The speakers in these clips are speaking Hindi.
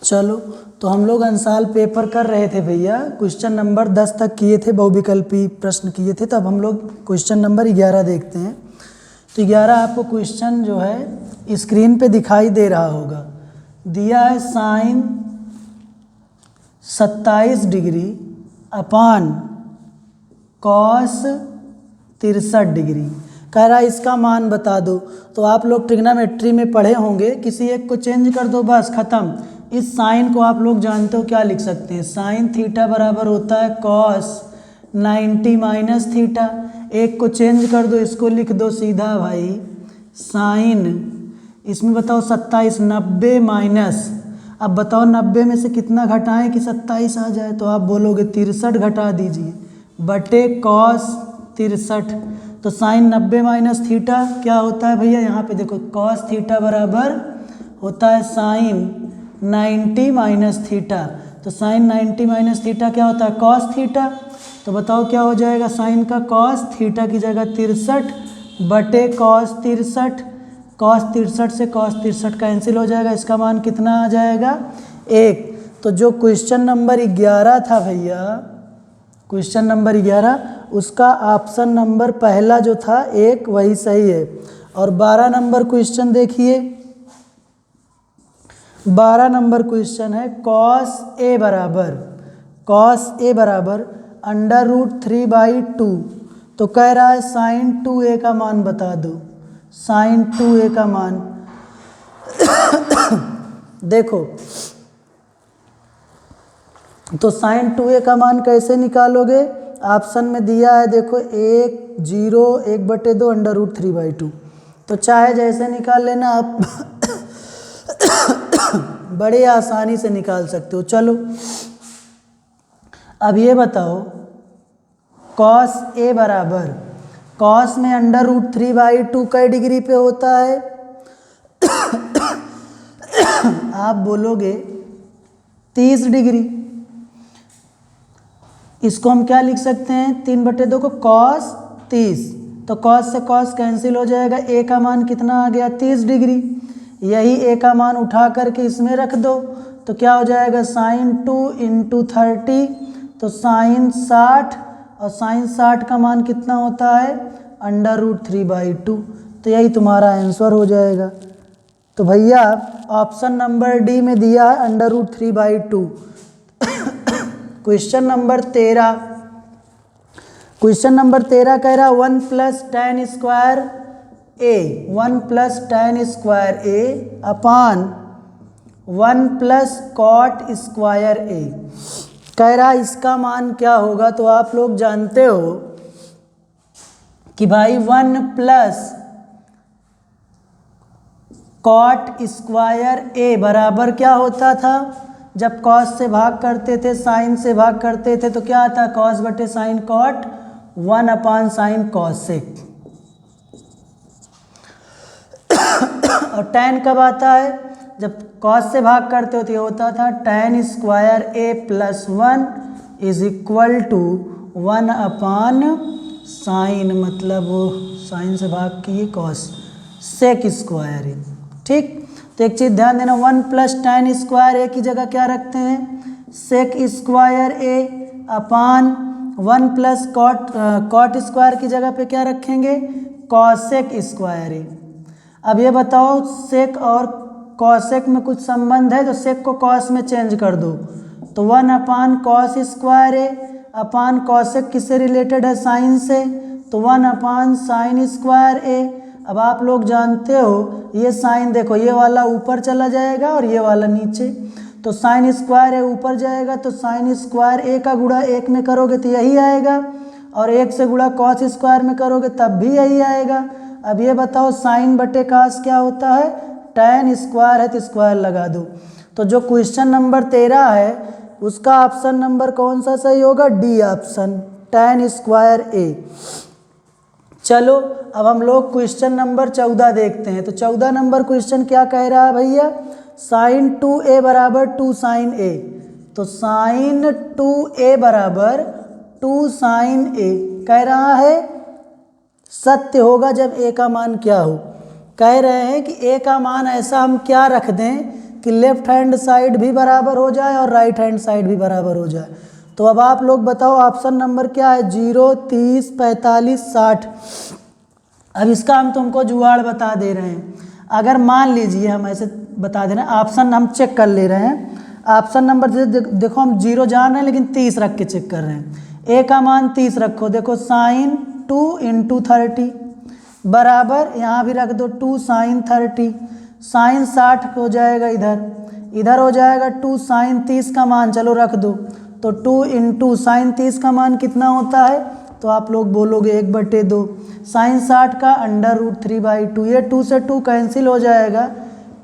चलो, तो हम लोग अंसाल पेपर कर रहे थे भैया। क्वेश्चन नंबर 10 तक किए थे, बहुविकल्पी प्रश्न किए थे। तब हम लोग क्वेश्चन नंबर 11 देखते हैं। तो 11 आपको क्वेश्चन जो है स्क्रीन पे दिखाई दे रहा होगा। दिया है sine 27 degree upon cos 63 degree. कह रहा है इसका मान बता दो। तो आप लोग ट्रिग्नोमेट्री में पढ़े होंगे, किसी एक को चेंज कर दो, बस ख़त्म। इस साइन को आप लोग जानते हो, क्या लिख सकते हैं? साइन थीटा बराबर होता है कॉस 90 माइनस थीटा। एक को चेंज कर दो, इसको लिख दो सीधा भाई साइन, इसमें बताओ 27 90 माइनस। अब बताओ 90 में से कितना घटाएं कि 27 आ जाए? तो आप बोलोगे 63 घटा दीजिए बटे कॉस 63। तो साइन 90 माइनस थीटा क्या होता है भैया? यहाँ पे देखो कॉस थीटा बराबर होता है साइन 90 माइनस थीटा। तो साइन 90 माइनस थीटा क्या होता है? Cos theta. तो बताओ क्या हो जाएगा? साइन का कॉस थीटा की जगह 63 बटे कॉस 63। कॉस 63 से कॉस 63 कैंसिल हो जाएगा। इसका मान कितना आ जाएगा? 1। तो जो क्वेश्चन नंबर 11 था भैया, क्वेश्चन नंबर 11, उसका ऑप्शन नंबर पहला जो था 1 वही सही है। और 12 नंबर क्वेश्चन देखिए, 12 नंबर क्वेश्चन है कॉस ए बराबर √3/2। तो कह रहा है साइन 2a का मान बता दो। साइन 2a का मान देखो, तो साइन 2a का मान कैसे निकालोगे? ऑप्शन में दिया है देखो 1 0 1/2 √3/2। तो चाहे जैसे निकाल लेना आप बड़े आसानी से निकाल सकते हो। चलो अब ये बताओ, कॉस ए बराबर, कॉस में √3/2 कई डिग्री पे होता है? आप बोलोगे 30 डिग्री। इसको हम क्या लिख सकते हैं? 3/2 को कॉस 30। तो कॉस से कॉस कैंसिल हो जाएगा। ए का मान कितना आ गया? 30 डिग्री। यही ए का मान उठा करके इसमें रख दो, तो क्या हो जाएगा? साइन 2 × 30, तो साइन 60। और साइन 60 का मान कितना होता है? √3/2। तो यही तुम्हारा आंसर हो जाएगा। तो भैया ऑप्शन नंबर डी में दिया है √3/2। क्वेश्चन नंबर 13, क्वेश्चन नंबर 13 कह रहा 1 + tan² a, 1 + tan² a upon 1 + cot² a। कह रहा इसका मान क्या होगा? तो आप लोग जानते हो कि भाई 1 + cot² a बराबर क्या होता था? जब कॉस से भाग करते थे, साइन से भाग करते थे, तो क्या आता? कॉस बटे साइन कॉट, 1/sin कॉसेक। और टैन कब आता है? जब कॉस से भाग करते हो तो ये होता था tan² a + 1 = 1/sin, मतलब वो साइन से भाग किए कॉस sec² a। ठीक, तो एक चीज़ ध्यान देना, 1 + tan² a की जगह क्या रखते हैं? sec² a अपान 1 + cot² की जगह पे क्या रखेंगे? cosec² a। अब ये बताओ सेक और कॉसेक में कुछ संबंध है, तो सेक को कॉस में चेंज कर दो, तो 1/cos² a अपान कॉसेक किससे रिलेटेड है? साइन से, तो 1/sin² a। अब आप लोग जानते हो ये साइन देखो, ये वाला ऊपर चला जाएगा और ये वाला नीचे। तो sin² a ऊपर जाएगा, तो sin² a का गुणा 1 में करोगे तो यही आएगा, और 1 से गुणा cos² में करोगे तब भी यही आएगा। अब ये बताओ साइन बटे कास क्या होता है? tan² है, तो स्क्वायर लगा दो। तो जो क्वेश्चन नंबर 13 है उसका ऑप्शन नंबर कौन सा सही होगा? D option, tan² a। चलो अब हम लोग क्वेश्चन नंबर 14 देखते हैं। तो 14 नंबर क्वेश्चन क्या कह रहा है भैया? साइन 2a बराबर 2sin a। तो साइन 2a बराबर 2sin a कह रहा है सत्य होगा जब a का मान क्या हो? कह रहे हैं कि a का मान ऐसा हम क्या रख दें कि लेफ्ट हैंड साइड भी बराबर हो जाए और राइट हैंड साइड भी बराबर हो जाए। तो अब आप लोग बताओ ऑप्शन नंबर क्या है? 0, 30, 45, 60। अब इसका हम तुमको जुगाड़ बता दे रहे हैं। अगर मान लीजिए हम ऐसे बता दे रहे हैं, ऑप्शन हम चेक कर ले रहे हैं। ऑप्शन नंबर देखो हम 0 जान रहे हैं लेकिन 30 रख के चेक कर रहे हैं। ए का मान 30 रखो, देखो साइन 2 × 30 बराबर, यहाँ भी रख दो 2 साइन 30, साइन 60 हो जाएगा, इधर हो जाएगा 2 साइन 30 का मान चलो रख दो, तो 2 × साइन 30 का मान कितना होता है? तो आप लोग बोलोगे 1/2। साइन 60 का √3/2, ये 2 से 2 कैंसिल हो जाएगा।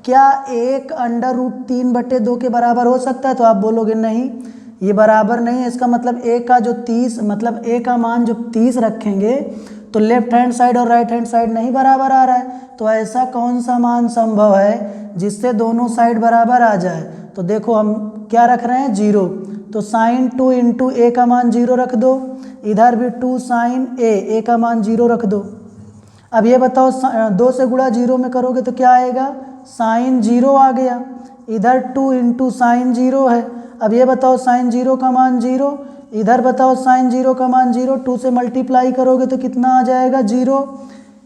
क्या 1 √3/2 के बराबर हो सकता है? तो आप बोलोगे नहीं, ये बराबर नहीं है। इसका मतलब ए का जो 30 मतलब ए का मान जो 30 रखेंगे तो लेफ्ट हैंड साइड और राइट हैंड साइड नहीं बराबर आ रहा है। तो ऐसा कौन सा मान संभव है जिससे दोनों साइड बराबर आ जाए? तो देखो हम क्या रख रहे हैं? 0। तो साइन 2 × ए का मान 0 रख दो, इधर भी 2 साइन ए का मान 0 रख दो। अब ये बताओ 2 से गुणा 0 में करोगे तो क्या आएगा? साइन 0 आ गया, इधर 2 × साइन 0 है। अब ये बताओ साइन 0 का मान 0, इधर बताओ साइन 0 का मान 0, 2 से मल्टीप्लाई करोगे तो कितना आ जाएगा? 0।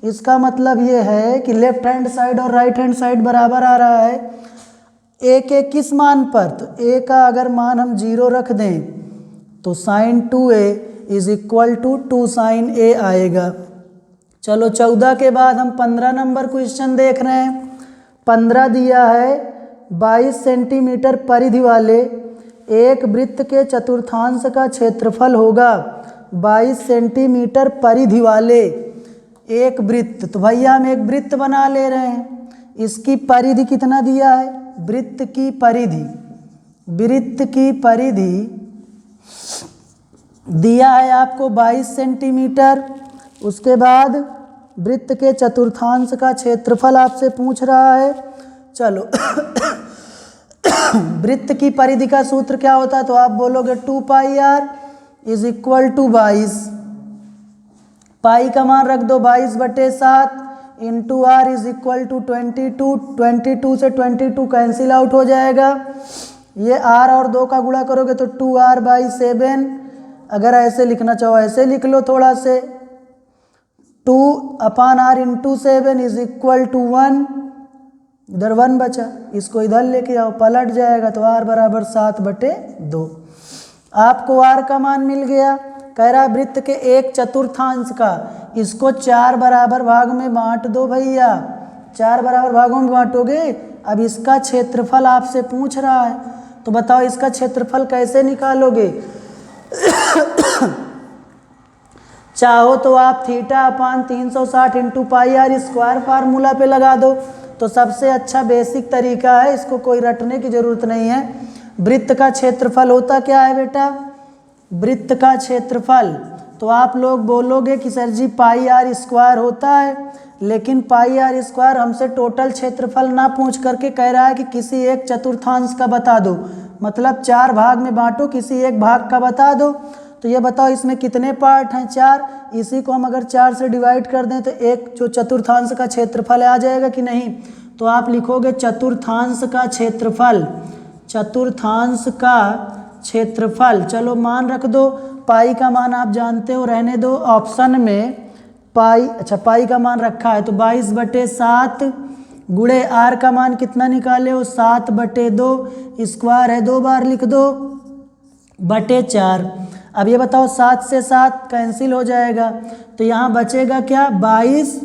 इसका मतलब ये है कि लेफ्ट हैंड साइड और राइट हैंड साइड बराबर आ रहा है। ए के किस मान पर? तो ए का अगर मान हम 0 रख दें तो साइन 2a = 2 साइन a आएगा। चलो 14 के बाद हम 15 नंबर क्वेश्चन देख रहे हैं। 15 दिया है 22 सेंटीमीटर परिधि वाले एक वृत्त के चतुर्थांश का क्षेत्रफल होगा 22 सेंटीमीटर परिधि वाले एक वृत्त। तो भैया हम एक वृत्त बना ले रहे हैं, इसकी परिधि कितना दिया है? वृत्त की परिधि दिया है आपको 22 सेंटीमीटर। उसके बाद वृत्त के चतुर्थांश का क्षेत्रफल आपसे पूछ रहा है। चलो वृत्त की परिधि का सूत्र क्या होता है? तो आप बोलोगे 2πr = 22। पाई का मान रख दो 22/7 × r = 22। 22 से 22 कैंसिल आउट हो जाएगा। ये r और 2 का गुणा करोगे तो 2r/7। अगर ऐसे लिखना चाहो ऐसे लिख लो थोड़ा से, 2/r × 7 = 1। इधर 1 बचा, इसको इधर लेके आओ, पलट जाएगा तो r = 7/2। आपको r का मान मिल गया। कह रहा है वृत्त के एक चतुर्थांश का, इसको 4 बराबर भाग में बांट दो भैया। 4 बराबर भागों में बांटोगे। अब इसका क्षेत्रफल आपसे पूछ रहा है, तो बताओ इसका क्षेत्रफल कैसे निकालोगे? चाहो तो आप θ/360 × πr² फार्मूला पे लगा दो, तो सबसे अच्छा बेसिक तरीका है, इसको कोई रटने की ज़रूरत नहीं है। वृत्त का क्षेत्रफल होता क्या है बेटा? वृत्त का क्षेत्रफल तो आप लोग बोलोगे कि सर जी πr² होता है, लेकिन πr² हमसे टोटल क्षेत्रफल ना पूछ करके कह रहा है कि किसी एक चतुर्थांश का बता दो, मतलब 4 भाग में बांटो, किसी एक भाग का बता दो। तो ये बताओ इसमें कितने पार्ट हैं? 4। इसी को हम अगर 4 से डिवाइड कर दें तो एक जो चतुर्थांश का क्षेत्रफल आ जाएगा कि नहीं? तो आप लिखोगे चतुर्थांश का क्षेत्रफल, चतुर्थांश का क्षेत्रफल। चलो मान रख दो, पाई का मान आप जानते हो, रहने दो। ऑप्शन में पाई, अच्छा पाई का मान रखा है तो 22/7 गुणे r का मान कितना निकाले हो? 7/2। स्क्वायर है 2 बार लिख दो, /4। अब ये बताओ 7 से 7 कैंसिल हो जाएगा, तो यहाँ बचेगा क्या? 22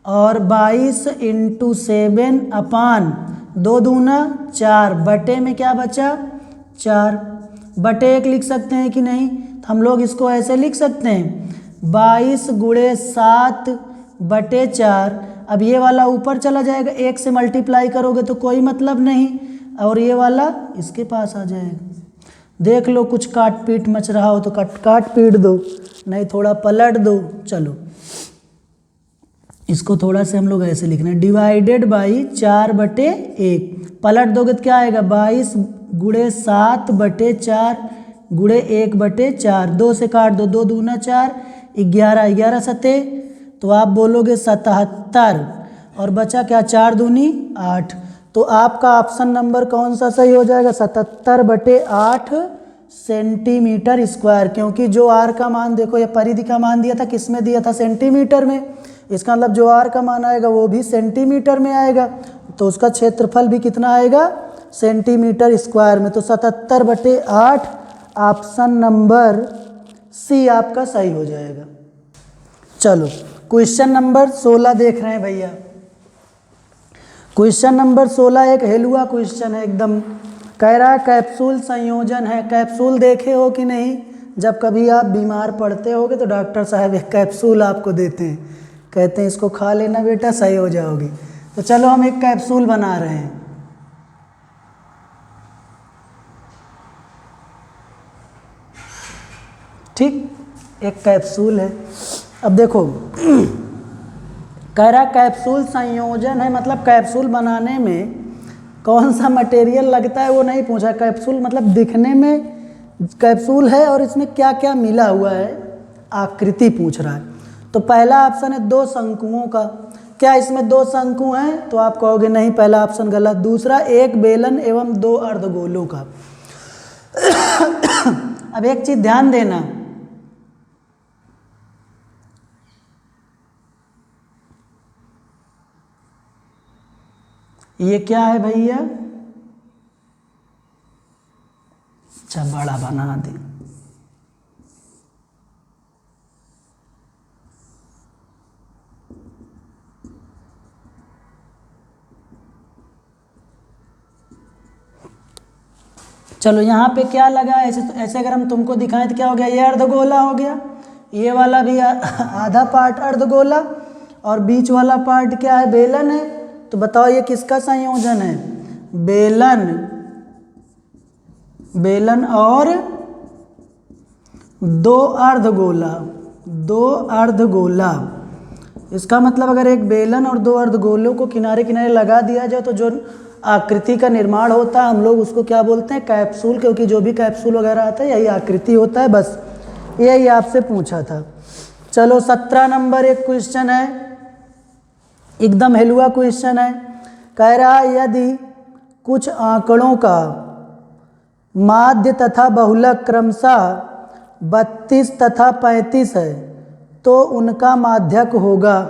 और 22 × 7/2 दूना 4, बटे में क्या बचा? 4 बटे 1 लिख सकते हैं कि नहीं? तो हम लोग इसको ऐसे लिख सकते हैं 22 × 7/4। अब ये वाला ऊपर चला जाएगा, 1 से मल्टीप्लाई करोगे तो कोई मतलब नहीं, और ये वाला इसके पास आ जाएगा। देख लो कुछ काट पीट मच रहा हो तो काट पीट दो, नहीं थोड़ा पलट दो। चलो इसको थोड़ा से हम लोग ऐसे लिख रहे हैं, डिवाइडेड बाई 4/1। पलट दोगे तो क्या आएगा? 22 × 7/4 गुणे 1/4। 2 से काट दो, 2 दूना 4, 11, 11 सते, तो आप बोलोगे 77। और बचा क्या? 4 दूनी 8। तो आपका ऑप्शन नंबर कौन सा सही हो जाएगा? 77/8 सेंटीमीटर स्क्वायर, क्योंकि जो आर का मान देखो, ये परिधि का मान दिया था किस में दिया था? सेंटीमीटर में। इसका मतलब जो आर का मान आएगा वो भी सेंटीमीटर में आएगा, तो उसका क्षेत्रफल भी कितना आएगा? सेंटीमीटर स्क्वायर में। तो 77/8 ऑप्शन नंबर सी आपका सही हो जाएगा। चलो क्वेश्चन नंबर 16 देख रहे हैं भैया। क्वेश्चन नंबर 16 एक हेलुआ क्वेश्चन है एकदम। कह रहा है कैप्सूल संयोजन है। कैप्सूल देखे हो कि नहीं? जब कभी आप बीमार पड़ते होगे तो डॉक्टर साहब एक कैप्सूल आपको देते हैं, कहते हैं इसको खा लेना बेटा सही हो जाओगे। तो चलो हम एक कैप्सूल बना रहे हैं। ठीक, एक कैप्सूल है। अब देखो कह रहा कैप्सूल संयोजन है, मतलब कैप्सूल बनाने में कौन सा मटेरियल लगता है वो नहीं पूछा। कैप्सूल मतलब दिखने में कैप्सूल है और इसमें क्या क्या मिला हुआ है, आकृति पूछ रहा है। तो पहला ऑप्शन है 2 शंकुओं का। क्या इसमें 2 शंकु हैं? तो आप कहोगे नहीं, पहला ऑप्शन गलत। दूसरा 1 बेलन एवं 2 अर्धगोलों का। अब एक चीज ध्यान देना, ये क्या है भैया? अच्छा बड़ा बना दे। चलो यहाँ पे क्या लगा है? ऐसे अगर हम तुमको दिखाएं तो क्या हो गया? ये अर्धगोला हो गया, ये वाला भी आधा पार्ट अर्धगोला, और बीच वाला पार्ट क्या है? बेलन है। तो बताओ ये किसका संयोजन है? बेलन और 2 अर्धगोला। 2 अर्धगोला, इसका मतलब अगर एक बेलन और 2 अर्धगोलों को किनारे किनारे लगा दिया जाए तो जो आकृति का निर्माण होता है हम लोग उसको क्या बोलते हैं? कैप्सूल। क्योंकि जो भी कैप्सूल वगैरह आता है यही आकृति होता है। बस यही आपसे पूछा था। चलो 17 नंबर एक क्वेश्चन है, एकदम हेलुआ क्वेश्चन है। कह रहा है यदि कुछ आंकड़ों का माध्य तथा बहुलक क्रमशः 32 तथा 35 है तो उनका माध्यक होगा।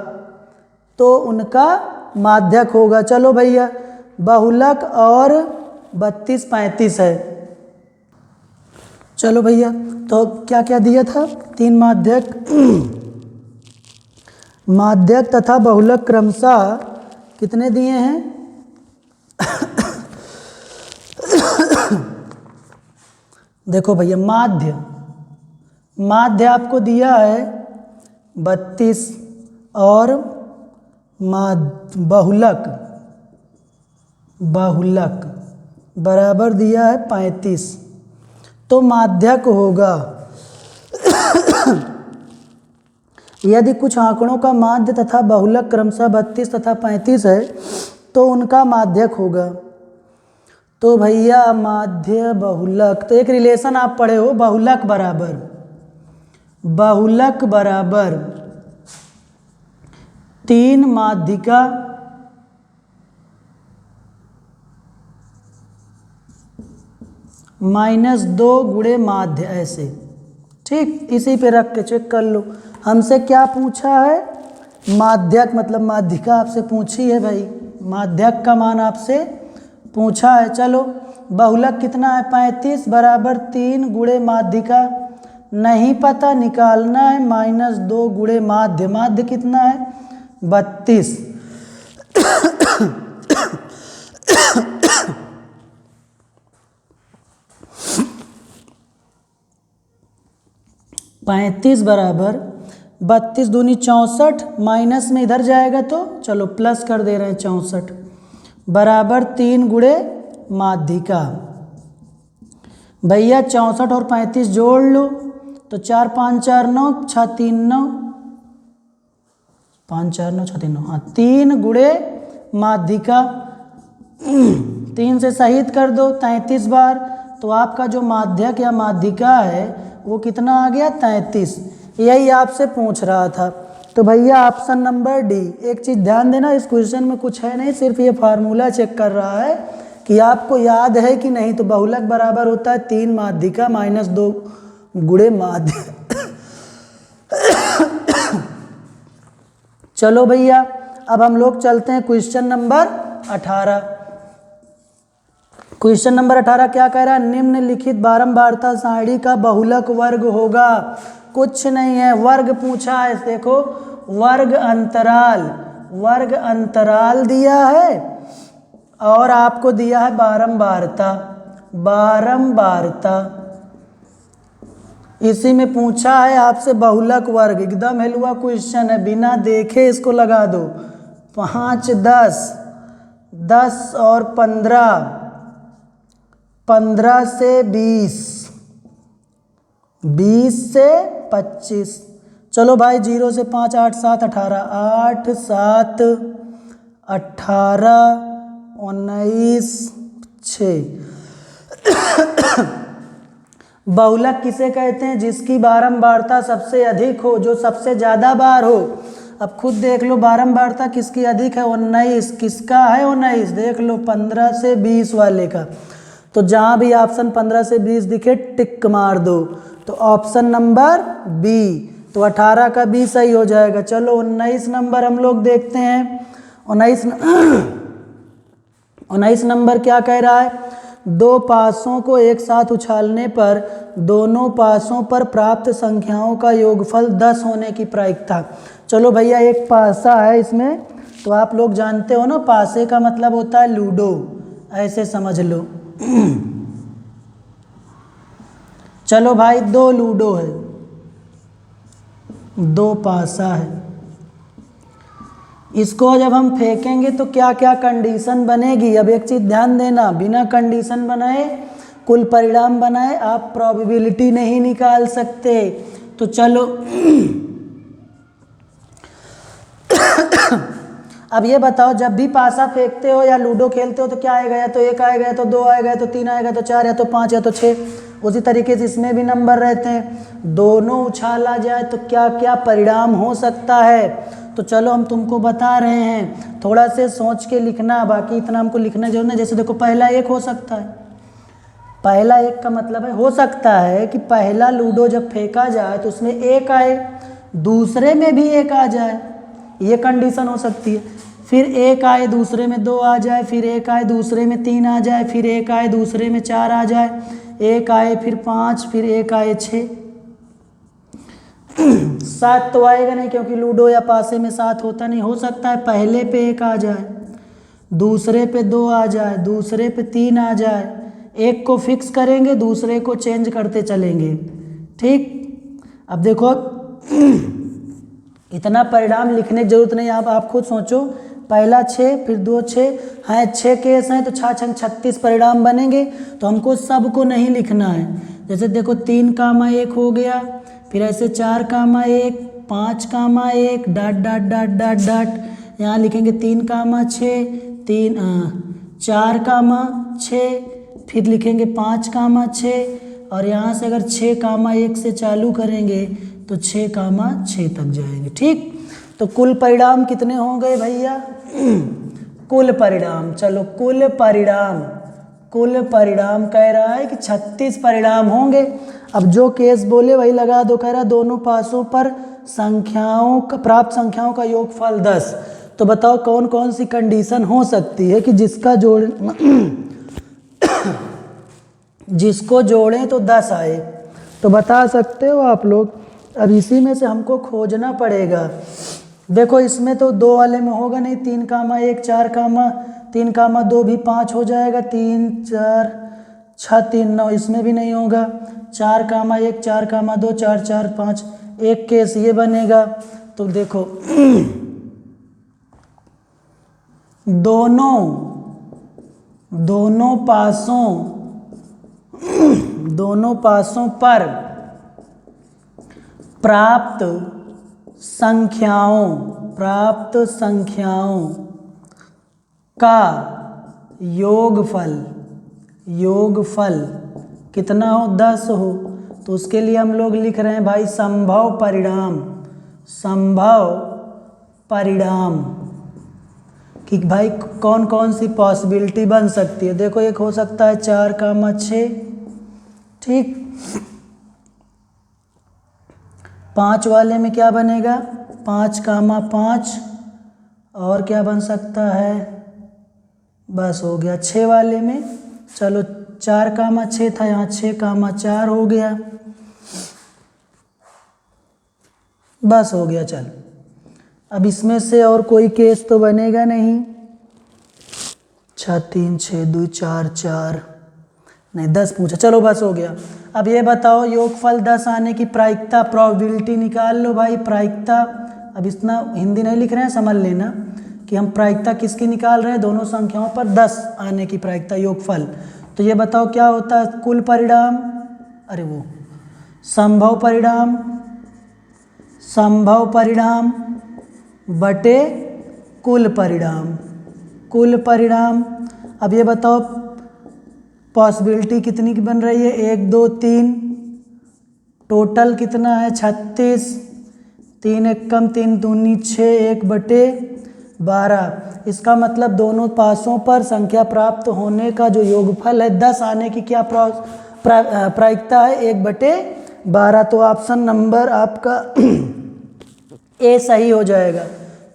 चलो भैया, बहुलक और 32 35 है। चलो भैया, तो क्या क्या दिया था? 3 माध्यक तथा बहुलक क्रमशः कितने दिए हैं? देखो भैया, माध्य आपको दिया है 32 और बहुलक बराबर दिया है 35, तो माध्यक होगा। यदि कुछ आंकड़ों का माध्य तथा बहुलक क्रमशः 32 तथा 35 है तो उनका माध्यक होगा। तो भैया माध्य बहुलक, तो एक रिलेशन आप पढ़े हो, बहुलक बराबर 3 माध्यिका -2 गुणे माध्य, ऐसे। ठीक, इसी पे रख के चेक कर लो। हमसे क्या पूछा है? माध्यक मतलब माध्यिका आपसे पूछी है भाई, माध्यक का मान आपसे पूछा है। चलो बहुलक कितना है? 35 बराबर 3 गुणे माध्यिका नहीं पता, निकालना है -2 गुणे माध्य। माध्य कितना है? 32। 35 बराबर 32 दूनी 64, माइनस में इधर जाएगा तो चलो प्लस कर दे रहे हैं 64 बराबर 3 गुणे माध्यिका। भैया 64 और 35 जोड़ लो तो 4 5 4 9 6 3 9 5 4 9 6 3 9, हाँ 3 गुणे माध्यिका। 3 से शहीद कर दो 33 बार, तो आपका जो माध्यक या माध्यिका है वो कितना आ गया? 33। यही आपसे पूछ रहा था। तो भैया ऑप्शन नंबर डी। एक चीज़ ध्यान देना, इस क्वेश्चन में कुछ है नहीं, सिर्फ ये फार्मूला चेक कर रहा है कि आपको याद है कि नहीं। तो बहुलक बराबर होता है 3 माध्यिका माइनस 2 गुणे माध्य। चलो भैया अब हम लोग चलते हैं क्वेश्चन नंबर 18। क्वेश्चन नंबर 18 क्या कह रहा है, निम्नलिखित बारंबारता सारणी का बहुलक वर्ग होगा। कुछ नहीं है, वर्ग पूछा है, देखो वर्ग अंतराल दिया है और आपको दिया है बारंबारता। इसी में पूछा है आपसे बहुलक वर्ग। एकदम हिलुआ क्वेश्चन है, बिना देखे इसको लगा दो। 5 10 और 15 से 20 से 25। चलो भाई 0 से 5 8 7 18 8 7 18 19 6। बहुलक किसे कहते हैं, जिसकी बारंबारता सबसे अधिक हो, जो सबसे ज़्यादा बार हो। अब खुद देख लो बारंबारता किसकी अधिक है, 19। किसका है 19, देख लो 15 से 20 वाले का। तो जहाँ भी ऑप्शन 15 से 20 दिखे टिक मार दो। तो ऑप्शन नंबर बी, तो 18 का बी सही हो जाएगा। चलो 19 नंबर हम लोग देखते हैं। 19 नंबर क्या कह रहा है, 2 पासों को एक साथ उछालने पर दोनों पासों पर प्राप्त संख्याओं का योगफल 10 होने की प्रायिकता। चलो भैया एक पासा है इसमें, तो आप लोग जानते हो ना, पासे का मतलब होता है लूडो, ऐसे समझ लो। चलो भाई 2 लूडो है, 2 पासा है। इसको जब हम फेंकेंगे तो क्या क्या कंडीशन बनेगी। अब एक चीज़ ध्यान देना, बिना कंडीशन बनाए कुल परिणाम बनाए आप प्रोबेबिलिटी नहीं निकाल सकते। तो चलो अब ये बताओ, जब भी पासा फेंकते हो या लूडो खेलते हो तो क्या आएगा, या तो 1 आएगा, या तो 2 आएगा, या तो 3 आएगा, तो 4, या तो 5, या तो 6। उसी तरीके से इसमें भी नंबर रहते हैं। दोनों उछाला जाए तो क्या क्या परिणाम हो सकता है। तो चलो हम तुमको बता रहे हैं, थोड़ा से सोच के लिखना, बाकी इतना हमको लिखना जरूर नहीं। जैसे देखो पहला 1 हो सकता है, पहला 1 का मतलब है, हो सकता है कि पहला लूडो जब फेंका जाए तो उसमें 1 आए, दूसरे में भी 1 आ जाए, ये कंडीशन हो सकती है। फिर 1 आए दूसरे में 2 आ जाए, फिर 1 आए दूसरे में 3 आ जाए, फिर 1 आए दूसरे में 4 आ जाए, 1 आए फिर 5, फिर 1 आए 6। 7 तो आएगा नहीं, क्योंकि लूडो या पासे में 7 होता नहीं। हो सकता है पहले पे 1 आ जाए, दूसरे पे 2 आ जाए, दूसरे पे 3 आ जाए। 1 को फिक्स करेंगे, दूसरे को चेंज करते चलेंगे। ठीक, अब देखो इतना परिणाम लिखने की जरूरत नहीं, आप खुद सोचो। पहला 6, फिर 2 6 हैं, 6 केस हैं तो 6 छंग 36 परिणाम बनेंगे। तो हमको सबको नहीं लिखना है। जैसे देखो 3 कामा 1 हो गया, फिर ऐसे 4 कामा 1, 5 कामा 1 dot dot dot dot dot, यहाँ लिखेंगे 3 कामा 6, 4 कामा 6, फिर लिखेंगे 5 कामा 6, और यहाँ से अगर 6 कामा 1 से चालू करेंगे तो 6 कामा 6 तक जाएंगे। ठीक, तो कुल परिणाम कितने हो गए भैया, कुल परिणाम। चलो कुल परिणाम कह रहा है कि 36 परिणाम होंगे। अब जो केस बोले वही लगा दो। कह रहा दोनों पासों पर प्राप्त संख्याओं का योगफल 10। तो बताओ कौन कौन सी कंडीशन हो सकती है कि जिसको जोड़ें तो 10 आए। तो बता सकते हो आप लोग। अब इसी में से हमको खोजना पड़ेगा। देखो इसमें तो 2 वाले में होगा नहीं, 3 कामा 1 4 कामा 3 कामा 2 भी 5 हो जाएगा, 3 4 6 3 9, इसमें भी नहीं होगा। 4 कामा 1 4 कामा 2 4 4 5, एक केस ये बनेगा। तो देखो दोनों पासों पर प्राप्त संख्याओं का योगफल कितना हो, 10 हो। तो उसके लिए हम लोग लिख रहे हैं भाई संभव परिणाम कि भाई कौन कौन सी पॉसिबिलिटी बन सकती है। देखो एक हो सकता है 4,6, ठीक। 5 वाले में क्या बनेगा 5,5, और क्या बन सकता है, बस हो गया 6 वाले में। चलो 4,6 था, यहाँ 6,4 हो गया, बस हो गया। चल अब इसमें से और कोई केस तो बनेगा नहीं। 6 3 6 2 4 4 नहीं 10 पूछा, चलो बस हो गया। अब ये बताओ योगफल 10 आने की प्रायिकता, प्रोबेबिलिटी निकाल लो भाई। प्रायिकता अब इतना हिंदी नहीं लिख रहे हैं, समझ लेना कि हम प्रायिकता किसकी निकाल रहे हैं, दोनों संख्याओं पर 10 आने की प्रायिकता योगफल। तो ये बताओ क्या होता है कुल परिणाम, अरे वो संभव परिणाम, संभव परिणाम बटे कुल परिणाम, कुल परिणाम। अब ये बताओ पॉसिबिलिटी कितनी की बन रही है, 1 2 3, टोटल कितना है 36, 3 एकम 3 दूनी 6, 1/12। इसका मतलब दोनों पासों पर संख्या प्राप्त होने का जो योगफल है 10 आने की क्या प्रायिकता है 1/12। तो ऑप्शन नंबर आपका ए सही हो जाएगा।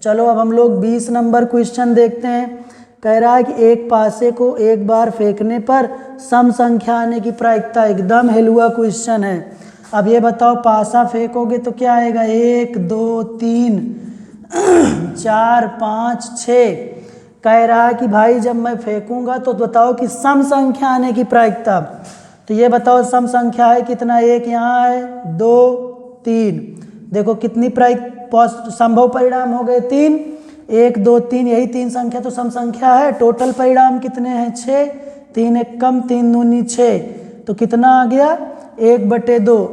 चलो अब हम लोग 20 नंबर क्वेश्चन देखते हैं। कह रहा है कि एक पासे को एक बार फेंकने पर सम संख्या आने की प्रायिकता, एकदम हिलुआ क्वेश्चन है। अब ये बताओ पासा फेंकोगे तो क्या आएगा 1 2 3 4 5 6। कह रहा है कि भाई जब मैं फेंकूंगा तो बताओ कि सम संख्या आने की प्रायिकता। तो ये बताओ सम संख्या है कितना, एक यहाँ है 2 3, देखो कितनी संभव परिणाम हो गए 3, 1 2 3, यही 3 संख्या तो सम संख्या है। टोटल परिणाम कितने हैं 6, 3 एकम 3 दूनी 6, तो कितना आ गया 1/2।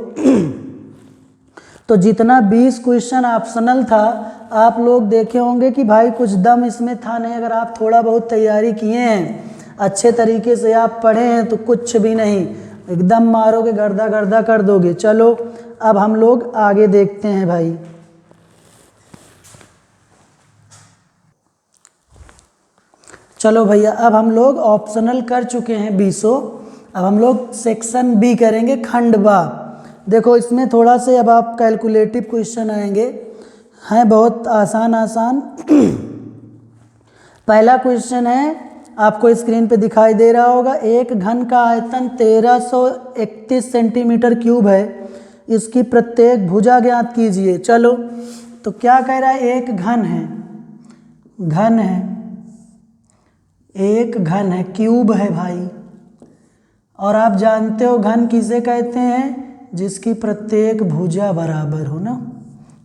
तो जितना 20 क्वेश्चन ऑप्शनल था आप लोग देखे होंगे कि भाई कुछ दम इसमें था नहीं। अगर आप थोड़ा बहुत तैयारी किए हैं, अच्छे तरीके से आप पढ़े हैं तो कुछ भी नहीं, एकदम मारोगे गर्दा गर्दा कर दोगे। चलो अब हम लोग आगे देखते हैं भाई। चलो भैया अब हम लोग ऑप्शनल कर चुके हैं 20। अब हम लोग सेक्शन बी करेंगे, खंड बा। देखो इसमें थोड़ा से अब आप कैलकुलेटिव क्वेश्चन आएंगे, हैं बहुत आसान आसान। पहला क्वेश्चन है, आपको स्क्रीन पे दिखाई दे रहा होगा, एक घन का आयतन 1331 सेंटीमीटर क्यूब है, इसकी प्रत्येक भुजा ज्ञात कीजिए। चलो तो क्या कह रहा है, एक घन है, घन है, एक घन है, क्यूब है भाई। और आप जानते हो घन किसे कहते हैं, जिसकी प्रत्येक भुजा बराबर हो ना।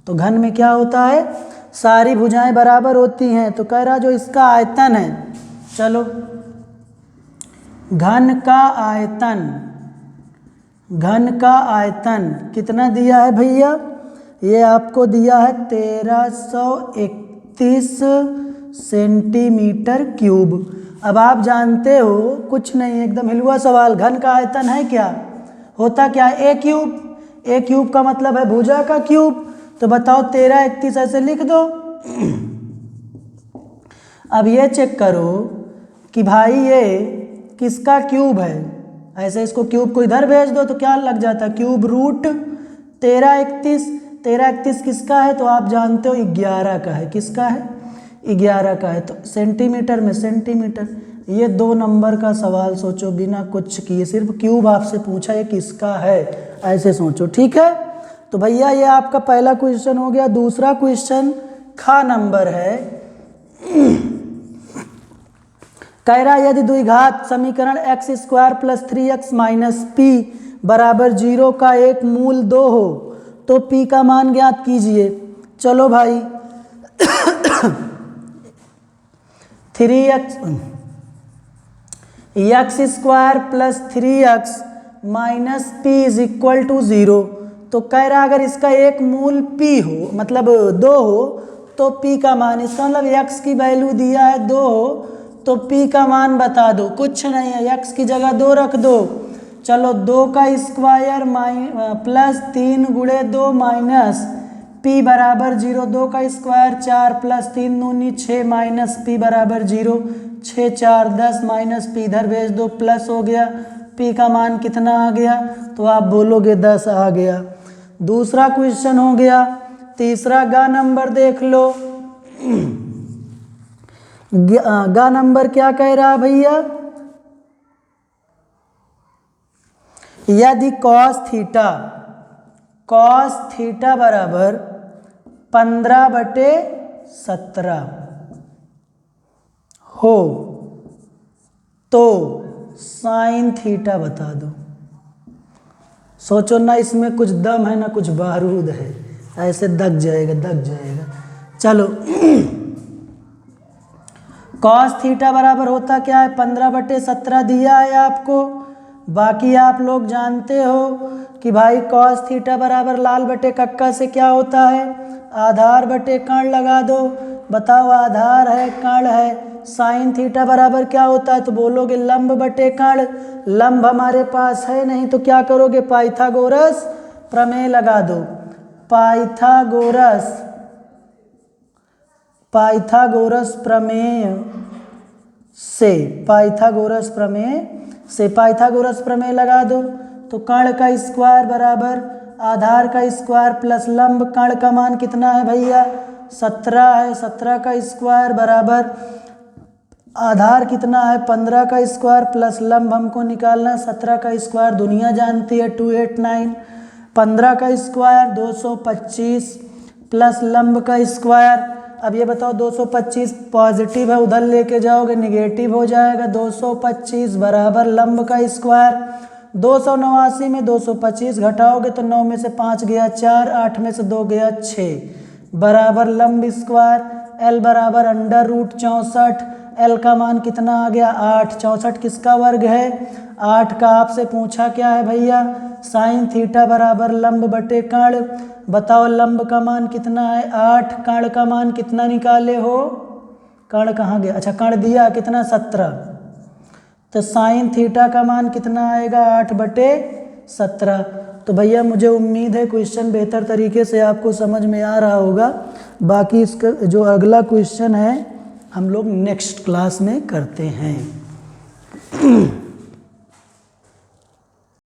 तो घन में क्या होता है, सारी भुजाएं बराबर होती हैं। तो कह रहा जो इसका आयतन है, चलो घन का आयतन, घन का आयतन कितना दिया है भैया, ये आपको दिया है 1331 सेंटीमीटर क्यूब। अब आप जानते हो कुछ नहीं, एकदम हिलुआ सवाल, घन का आयतन है क्या, होता क्या है ए क्यूब। ए क्यूब का मतलब है भुजा का क्यूब। तो बताओ 1331 ऐसे लिख दो। अब ये चेक करो कि भाई ये किसका क्यूब है, ऐसे इसको क्यूब को इधर भेज दो तो क्या लग जाता है, क्यूब रूट 1331। 1331 किसका है, तो आप जानते हो 11 का है, किसका है 11 का है। तो सेंटीमीटर में सेंटीमीटर। ये 2 नंबर का सवाल सोचो बिना कुछ किए, सिर्फ क्यूब आपसे पूछा ये किसका है, ऐसे सोचो, ठीक है। तो भैया ये आपका पहला क्वेश्चन हो गया। दूसरा क्वेश्चन खा नंबर है। कह रहा यदि द्विघात समीकरण x² + 3x - p = 0 का एक मूल 2 हो तो p का मान ज्ञात कीजिए। चलो भाई 3x + 3x - p = 0। तो कह रहा अगर इसका एक मूल p हो, मतलब 2 हो, तो p का मान, इसका मतलब x की वैल्यू दिया है 2 हो तो p का मान बता दो। कुछ नहीं है, x की जगह 2 रख दो। चलो 2 का स्क्वायर + 3 × 2 - p बराबर 0, 2 का स्क्वायर 4 प्लस 3 दूनी 6 माइनस p बराबर 0, 6 4 10 माइनस p इधर भेज दो प्लस हो गया, p का मान कितना आ गया, तो आप बोलोगे 10 आ गया। दूसरा क्वेश्चन हो गया। तीसरा गा नंबर देख लो। गा नंबर क्या कह रहा है भैया, यदि कॉस थीटा बराबर 15/17 हो तो साइन थीटा बता दो। सोचो ना, इसमें कुछ दम है ना कुछ बारूद है, ऐसे दग जाएगा। चलो कॉस थीटा बराबर होता क्या है, 15/17 दिया है आपको। बाकी आप लोग जानते हो कि भाई कॉस थीटा बराबर लाल बटे कक्का से क्या होता है, आधार बटे कर्ण लगा दो। बताओ आधार है कर्ण है, साइन थीटा बराबर क्या होता है, तो बोलोगे लंब बटे कर्ण। लंब हमारे पास है नहीं तो क्या करोगे, पाइथागोरस प्रमेय लगा दो। पाइथागोरस प्रमेय लगा दो तो कर्ण का स्क्वायर बराबर आधार का स्क्वायर प्लस लंब। कर्ण का मान कितना है भैया, 17 है। 17 का स्क्वायर बराबर आधार कितना है, 15 का स्क्वायर प्लस लंब हमको निकालना है। 17 का स्क्वायर दुनिया जानती है 289। 15 का स्क्वायर 225 प्लस लंब का स्क्वायर। अब ये बताओ 225 पॉजिटिव है, उधर लेके जाओगे निगेटिव हो जाएगा। 225 बराबर लंब का स्क्वायर। 289 में 225 घटाओगे तो 9 में से 5 गया 4, 8 में से 2 गया 6 बराबर लंब स्क्वायर। एल बराबर √64। एल का मान कितना आ गया 8। 64 किसका वर्ग है, 8 का। आपसे पूछा क्या है भैया, साइन थीटा बराबर लंब बटे कर्ण। बताओ लंब का मान कितना है 8, कर्ण का मान कितना निकाले हो, कर्ण कहाँ गया, अच्छा कर्ण दिया कितना 17, तो साइन थीटा का मान कितना आएगा 8/17। तो भैया मुझे उम्मीद है क्वेश्चन बेहतर तरीके से आपको समझ में आ रहा होगा। बाकी इसका जो अगला क्वेश्चन है हम लोग नेक्स्ट क्लास में करते हैं।